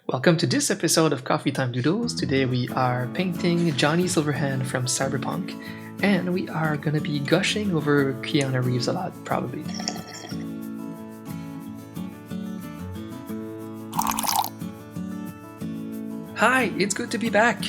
Welcome to this episode of Coffee Time Doodles. Today we are painting Johnny Silverhand from Cyberpunk, and we are gonna be gushing over Keanu Reeves a lot, probably. Hi, it's good to be back!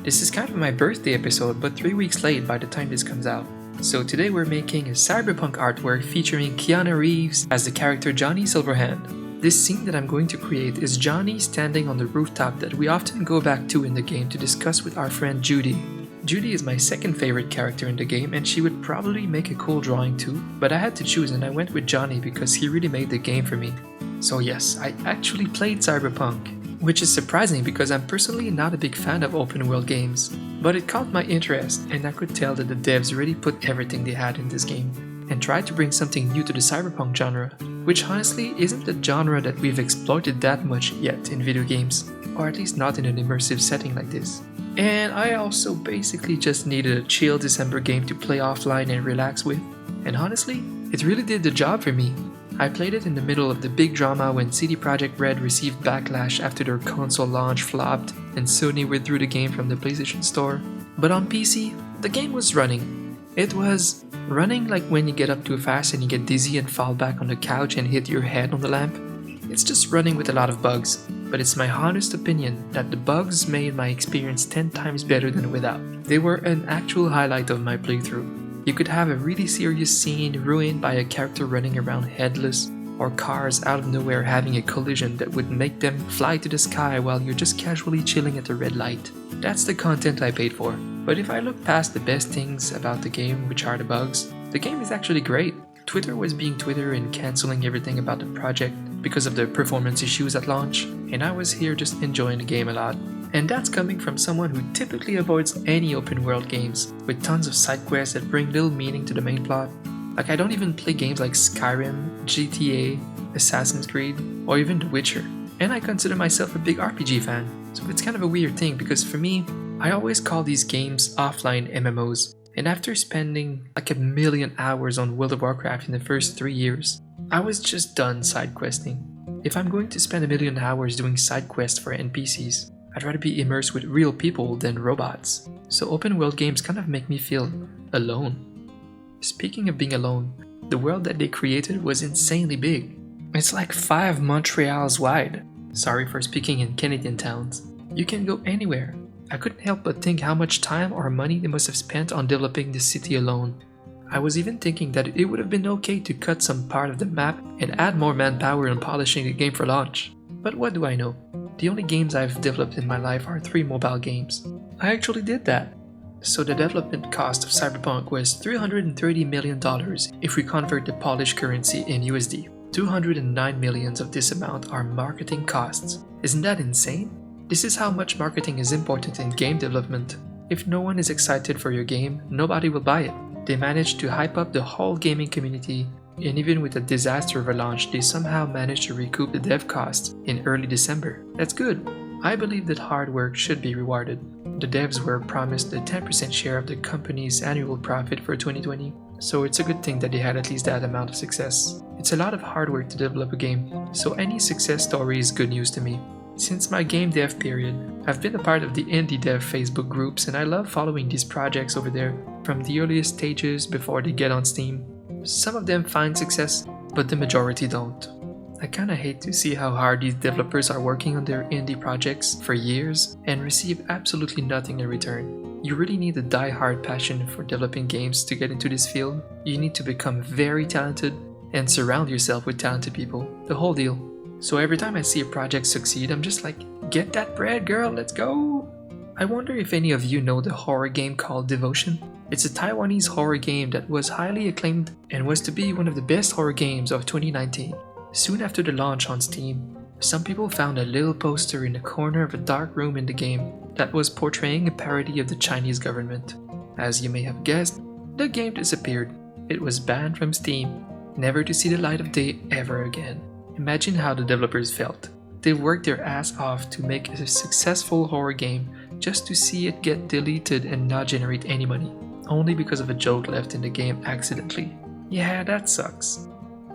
This is kind of my birthday episode, but 3 weeks late by the time this comes out. So today we're making a Cyberpunk artwork featuring Keanu Reeves as the character Johnny Silverhand. This scene that I'm going to create is Johnny standing on the rooftop that we often go back to in the game to discuss with our friend Judy. Judy is my second favorite character in the game, and she would probably make a cool drawing too, but I had to choose and I went with Johnny because he really made the game for me. So yes, I actually played Cyberpunk, which is surprising because I'm personally not a big fan of open world games, but it caught my interest and I could tell that the devs really put everything they had in this game and tried to bring something new to the cyberpunk genre, which honestly isn't a genre that we've exploited that much yet in video games, or at least not in an immersive setting like this. And I also basically just needed a chill December game to play offline and relax with, and honestly, it really did the job for me. I played it in the middle of the big drama when CD Projekt Red received backlash after their console launch flopped and Sony withdrew the game from the PlayStation Store. But on PC, the game was running. It was running like when you get up too fast and you get dizzy and fall back on the couch and hit your head on the lamp. It's just running with a lot of bugs, but it's my honest opinion that the bugs made my experience 10 times better than without. They were an actual highlight of my playthrough. You could have a really serious scene ruined by a character running around headless, or cars out of nowhere having a collision that would make them fly to the sky while you're just casually chilling at a red light. That's the content I paid for. But if I look past the best things about the game, which are the bugs, the game is actually great. Twitter was being Twitter and cancelling everything about the project because of the performance issues at launch, and I was here just enjoying the game a lot. And that's coming from someone who typically avoids any open world games, with tons of side quests that bring little meaning to the main plot. Like, I don't even play games like Skyrim, GTA, Assassin's Creed, or even The Witcher. And I consider myself a big RPG fan, so it's kind of a weird thing because for me, I always call these games offline MMOs. And after spending like 1 million hours on World of Warcraft in the first 3 years, I was just done side questing. If I'm going to spend 1 million hours doing side quests for NPCs, I'd rather be immersed with real people than robots. So open world games kind of make me feel alone. Speaking of being alone, the world that they created was insanely big. It's like 5 Montreals wide. Sorry for speaking in Canadian towns. You can go anywhere. I couldn't help but think how much time or money they must have spent on developing this city alone. I was even thinking that it would have been okay to cut some part of the map and add more manpower on polishing the game for launch. But what do I know? The only games I've developed in my life are 3 mobile games. I actually did that. So the development cost of Cyberpunk was $330 million if we convert the Polish currency in USD. 209 million of this amount are marketing costs. Isn't that insane? This is how much marketing is important in game development. If no one is excited for your game, nobody will buy it. They managed to hype up the whole gaming community, and even with a disaster of a launch, they somehow managed to recoup the dev costs in early December. That's good. I believe that hard work should be rewarded. The devs were promised a 10% share of the company's annual profit for 2020, so it's a good thing that they had at least that amount of success. It's a lot of hard work to develop a game, so any success story is good news to me. Since my game dev period, I've been a part of the indie dev Facebook groups, and I love following these projects over there, from the earliest stages before they get on Steam. Some of them find success, but the majority don't. I kinda hate to see how hard these developers are working on their indie projects for years and receive absolutely nothing in return. You really need a die-hard passion for developing games to get into this field. You need to become very talented and surround yourself with talented people, the whole deal. So every time I see a project succeed, I'm just like, get that bread, girl, let's go! I wonder if any of you know the horror game called Devotion. It's a Taiwanese horror game that was highly acclaimed and was to be one of the best horror games of 2019. Soon after the launch on Steam, some people found a little poster in the corner of a dark room in the game that was portraying a parody of the Chinese government. As you may have guessed, the game disappeared. It was banned from Steam, never to see the light of day ever again. Imagine how the developers felt. They worked their ass off to make a successful horror game just to see it get deleted and not generate any money, only because of a joke left in the game accidentally. Yeah, that sucks.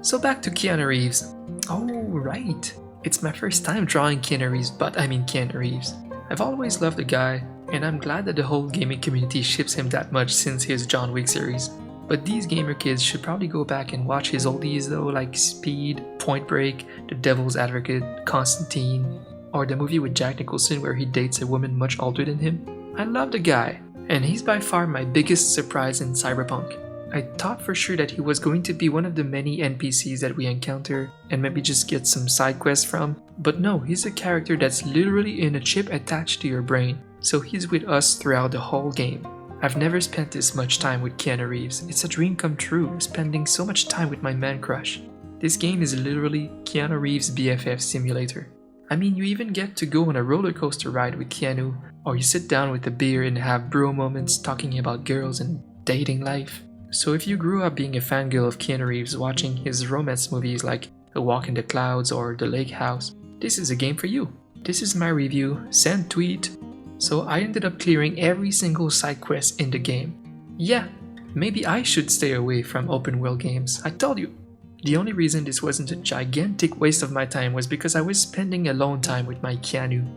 So back to Keanu Reeves. Oh, right. It's my first time drawing Keanu Reeves, but I mean Keanu Reeves. I've always loved the guy, and I'm glad that the whole gaming community ships him that much since his John Wick series. But these gamer kids should probably go back and watch his oldies though, like Speed, Point Break, The Devil's Advocate, Constantine, or the movie with Jack Nicholson where he dates a woman much older than him. I love the guy, and he's by far my biggest surprise in Cyberpunk. I thought for sure that he was going to be one of the many NPCs that we encounter and maybe just get some side quests from, but no, he's a character that's literally in a chip attached to your brain, so he's with us throughout the whole game. I've never spent this much time with Keanu Reeves. It's a dream come true, spending so much time with my man crush. This game is literally Keanu Reeves' BFF simulator. I mean, you even get to go on a roller coaster ride with Keanu, or you sit down with a beer and have bro moments talking about girls and dating life. So if you grew up being a fangirl of Keanu Reeves watching his romance movies like A Walk in the Clouds or The Lake House, this is a game for you. This is my review, send tweet. So I ended up clearing every single side quest in the game. Yeah, maybe I should stay away from open world games, I told you. The only reason this wasn't a gigantic waste of my time was because I was spending alone time with my Keanu.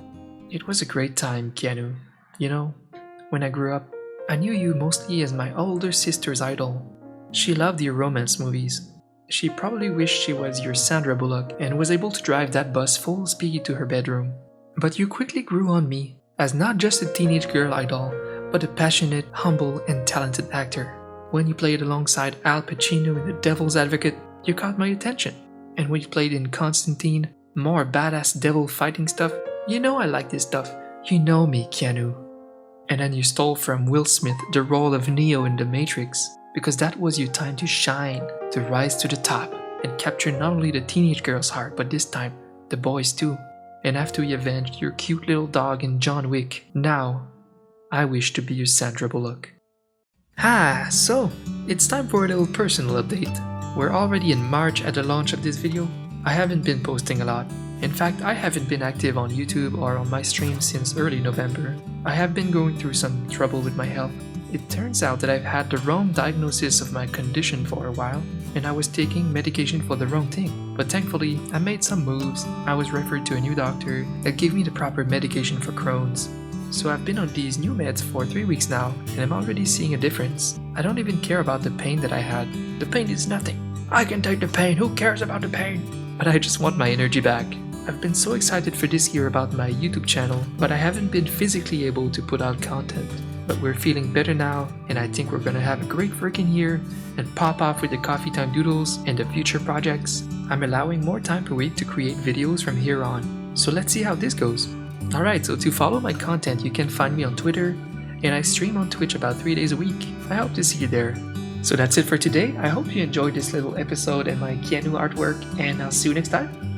It was a great time, Keanu. You know, when I grew up, I knew you mostly as my older sister's idol. She loved your romance movies. She probably wished she was your Sandra Bullock and was able to drive that bus full speed to her bedroom. But you quickly grew on me as not just a teenage girl idol, but a passionate, humble, and talented actor. When you played alongside Al Pacino in The Devil's Advocate, you caught my attention. And when you played in Constantine, more badass devil fighting stuff, you know I like this stuff. You know me, Keanu. And then you stole from Will Smith the role of Neo in The Matrix, because that was your time to shine, to rise to the top, and capture not only the teenage girl's heart, but this time, the boys too. And after you avenged your cute little dog in John Wick, now, I wish to be your Sandra Bullock. So, it's time for a little personal update. We're already in March at the launch of this video. I haven't been posting a lot. In fact, I haven't been active on YouTube or on my streams since early November. I have been going through some trouble with my health. It turns out that I've had the wrong diagnosis of my condition for a while, and I was taking medication for the wrong thing. But thankfully, I made some moves. I was referred to a new doctor that gave me the proper medication for Crohn's. So I've been on these new meds for 3 weeks now, and I'm already seeing a difference. I don't even care about the pain that I had. The pain is nothing. I can take the pain, who cares about the pain? But I just want my energy back. I've been so excited for this year about my YouTube channel, but I haven't been physically able to put out content. But we're feeling better now, and I think we're gonna have a great freaking year and pop off with the Coffee Time Doodles and the future projects. I'm allowing more time per week to create videos from here on, so let's see how this goes. Alright, so to follow my content you can find me on Twitter, and I stream on Twitch about 3 days a week. I hope to see you there. So that's it for today. I hope you enjoyed this little episode and my Keanu artwork, and I'll see you next time.